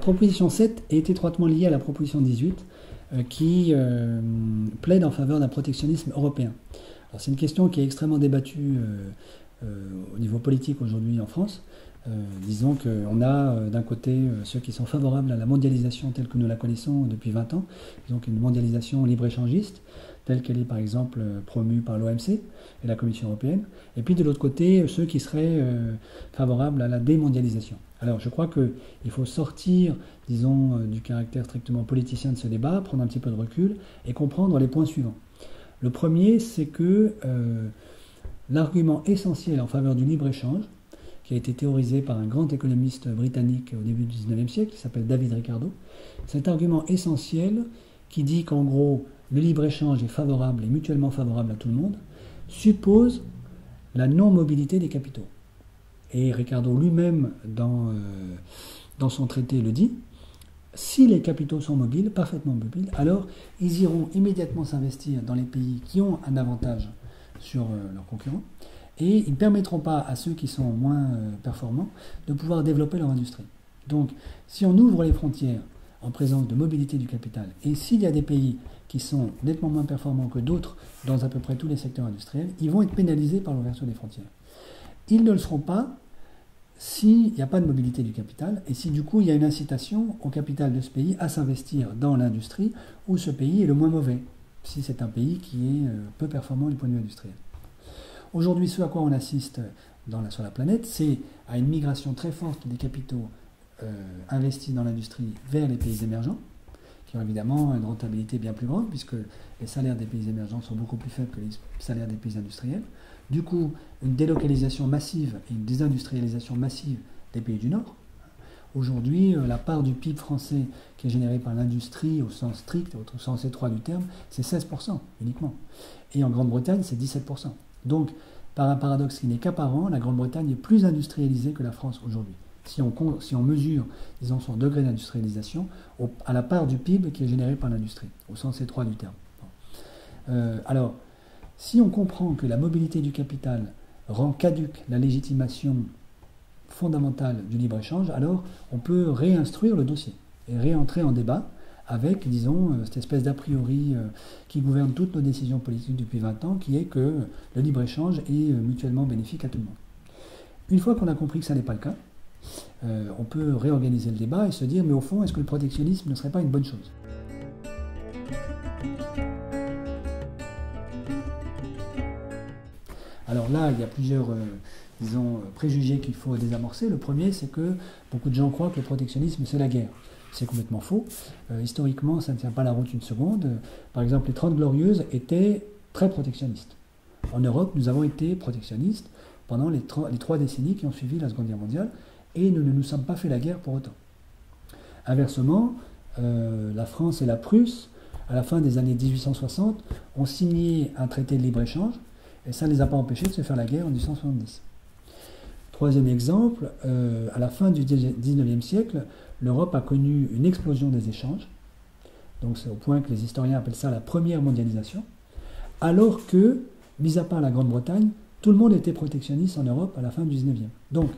proposition 7 est étroitement liée à la proposition 18 qui plaide en faveur d'un protectionnisme européen. Alors, c'est une question qui est extrêmement débattue au niveau politique aujourd'hui en France. Disons qu'on a d'un côté ceux qui sont favorables à la mondialisation telle que nous la connaissons depuis 20 ans, donc une mondialisation libre-échangiste, telle qu'elle est par exemple promue par l'OMC et la Commission européenne, et puis de l'autre côté ceux qui seraient favorables à la démondialisation. Alors je crois qu'il faut sortir, disons, du caractère strictement politicien de ce débat, prendre un petit peu de recul et comprendre les points suivants. Le premier, c'est que l'argument essentiel en faveur du libre-échange, qui a été théorisé par un grand économiste britannique au début du XIXe siècle, qui s'appelle David Ricardo, cet argument essentiel qui dit qu'en gros, le libre-échange est favorable et mutuellement favorable à tout le monde, suppose la non-mobilité des capitaux. Et Ricardo lui-même, dans son traité, le dit, si les capitaux sont mobiles, parfaitement mobiles, alors ils iront immédiatement s'investir dans les pays qui ont un avantage sur leurs concurrents, et ils ne permettront pas à ceux qui sont moins performants de pouvoir développer leur industrie. Donc, si on ouvre les frontières en présence de mobilité du capital, et s'il y a des pays qui sont nettement moins performants que d'autres dans à peu près tous les secteurs industriels, ils vont être pénalisés par l'ouverture des frontières. Ils ne le seront pas s'il n'y a pas de mobilité du capital, et si du coup il y a une incitation au capital de ce pays à s'investir dans l'industrie où ce pays est le moins mauvais, si c'est un pays qui est peu performant du point de vue industriel. Aujourd'hui, ce à quoi on assiste sur la planète, c'est à une migration très forte des capitaux investis dans l'industrie vers les pays émergents, qui ont évidemment une rentabilité bien plus grande, puisque les salaires des pays émergents sont beaucoup plus faibles que les salaires des pays industriels. Du coup, une délocalisation massive et une désindustrialisation massive des pays du Nord. Aujourd'hui, la part du PIB français qui est générée par l'industrie au sens strict, au sens étroit du terme, c'est 16% uniquement. Et en Grande-Bretagne, c'est 17%. Donc, par un paradoxe qui n'est qu'apparent, la Grande-Bretagne est plus industrialisée que la France aujourd'hui. Si on mesure, disons, son degré d'industrialisation à la part du PIB qui est généré par l'industrie, au sens étroit du terme. Alors, si on comprend que la mobilité du capital rend caduque la légitimation fondamentale du libre-échange, alors on peut réinstruire le dossier et réentrer en débat avec, disons, cette espèce d'a priori qui gouverne toutes nos décisions politiques depuis 20 ans, qui est que le libre-échange est mutuellement bénéfique à tout le monde. Une fois qu'on a compris que ça n'est pas le cas, on peut réorganiser le débat et se dire, mais au fond, est-ce que le protectionnisme ne serait pas une bonne chose ? Alors là, il y a plusieurs préjugés qu'il faut désamorcer. Le premier, c'est que beaucoup de gens croient que le protectionnisme, c'est la guerre. C'est complètement faux. Historiquement, ça ne tient pas la route une seconde. Par exemple, les 30 Glorieuses étaient très protectionnistes. En Europe, nous avons été protectionnistes pendant les 3 décennies qui ont suivi la Seconde Guerre mondiale, et nous ne nous sommes pas fait la guerre pour autant. Inversement, la France et la Prusse, à la fin des années 1860, ont signé un traité de libre-échange, et ça ne les a pas empêchés de se faire la guerre en 1870. Troisième exemple, à la fin du XIXe siècle, l'Europe a connu une explosion des échanges, donc c'est au point que les historiens appellent ça la première mondialisation, alors que, mis à part la Grande-Bretagne, tout le monde était protectionniste en Europe à la fin du XIXe. Donc,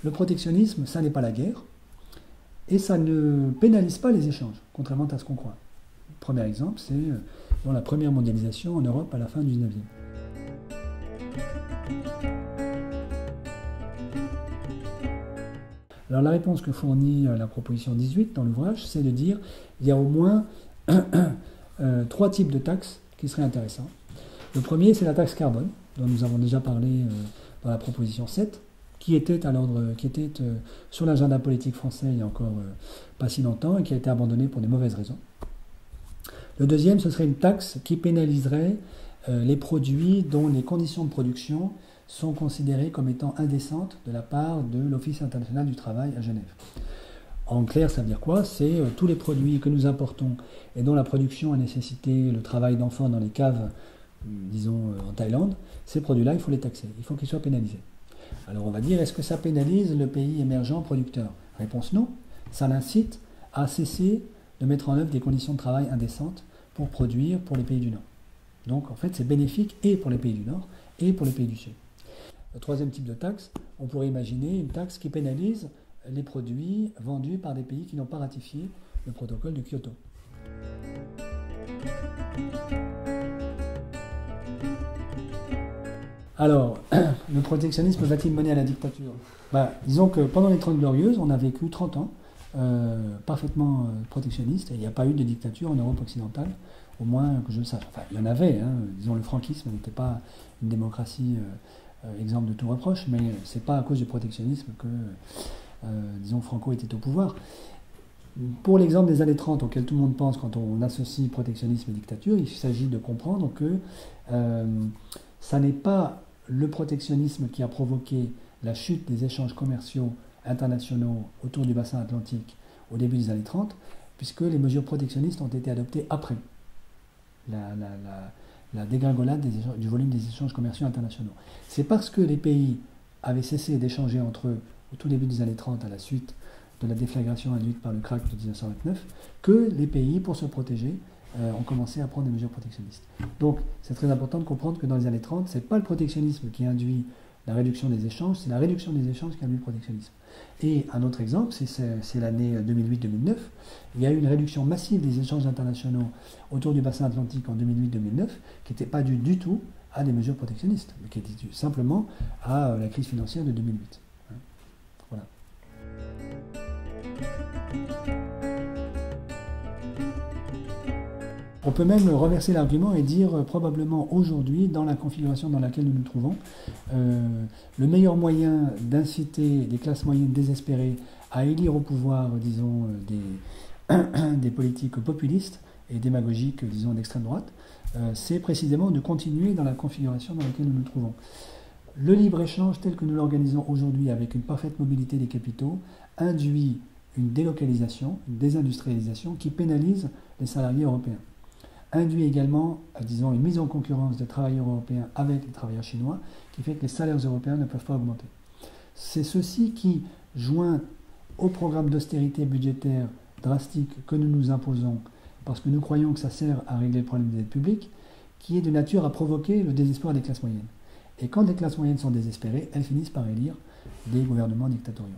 le protectionnisme, ça n'est pas la guerre, et ça ne pénalise pas les échanges, contrairement à ce qu'on croit. Premier exemple, c'est la première mondialisation en Europe à la fin du XIXe. Alors la réponse que fournit la proposition 18 dans l'ouvrage, c'est de dire qu'il y a au moins 3 types de taxes qui seraient intéressants. Le premier, c'est la taxe carbone, dont nous avons déjà parlé dans la proposition 7, qui était sur l'agenda politique français il y a encore pas si longtemps et qui a été abandonnée pour des mauvaises raisons. Le deuxième, ce serait une taxe qui pénaliserait les produits dont les conditions de production sont considérées comme étant indécentes de la part de l'Office international du travail à Genève. En clair, ça veut dire quoi ? C'est tous les produits que nous importons et dont la production a nécessité le travail d'enfants dans les caves, disons en Thaïlande, ces produits-là, il faut les taxer, il faut qu'ils soient pénalisés. Alors on va dire, est-ce que ça pénalise le pays émergent producteur ? Réponse non, ça l'incite à cesser de mettre en œuvre des conditions de travail indécentes pour produire pour les pays du Nord. Donc en fait, c'est bénéfique et pour les pays du Nord et pour les pays du Sud. Le troisième type de taxe, on pourrait imaginer une taxe qui pénalise les produits vendus par des pays qui n'ont pas ratifié le protocole de Kyoto. Alors, le protectionnisme va-t-il mener à la dictature? Disons que pendant les 30 Glorieuses, on a vécu 30 ans parfaitement protectionnistes et il n'y a pas eu de dictature en Europe occidentale, au moins que je le sache. Enfin, il y en avait, disons le franquisme n'était pas une démocratie exempte de tout reproche, mais ce n'est pas à cause du protectionnisme que, disons, Franco était au pouvoir. Pour l'exemple des années 30 auquel tout le monde pense quand on associe protectionnisme et dictature, il s'agit de comprendre que ça n'est pas le protectionnisme qui a provoqué la chute des échanges commerciaux internationaux autour du bassin atlantique au début des années 30, puisque les mesures protectionnistes ont été adoptées après la dégringolade du volume des échanges commerciaux internationaux. C'est parce que les pays avaient cessé d'échanger entre eux au tout début des années 30 à la suite de la déflagration induite par le krach de 1929 que les pays, pour se protéger, ont commencé à prendre des mesures protectionnistes. Donc c'est très important de comprendre que dans les années 30, ce n'est pas le protectionnisme qui induit la réduction des échanges, c'est la réduction des échanges qui induit le protectionnisme. Et un autre exemple, c'est l'année 2008-2009. Il y a eu une réduction massive des échanges internationaux autour du bassin atlantique en 2008-2009, qui n'était pas due du tout à des mesures protectionnistes, mais qui était due simplement à la crise financière de 2008. Voilà. On peut même reverser l'argument et dire probablement aujourd'hui, dans la configuration dans laquelle nous nous trouvons, le meilleur moyen d'inciter des classes moyennes désespérées à élire au pouvoir, disons, des politiques populistes et démagogiques, disons, d'extrême droite, c'est précisément de continuer dans la configuration dans laquelle nous nous trouvons. Le libre-échange tel que nous l'organisons aujourd'hui avec une parfaite mobilité des capitaux induit une délocalisation, une désindustrialisation qui pénalise les salariés européens. Induit également, disons, une mise en concurrence des travailleurs européens avec les travailleurs chinois, qui fait que les salaires européens ne peuvent pas augmenter. C'est ceci qui, joint au programme d'austérité budgétaire drastique que nous nous imposons, parce que nous croyons que ça sert à régler le problème des dettes publiques, qui est de nature à provoquer le désespoir des classes moyennes. Et quand les classes moyennes sont désespérées, elles finissent par élire des gouvernements dictatoriaux.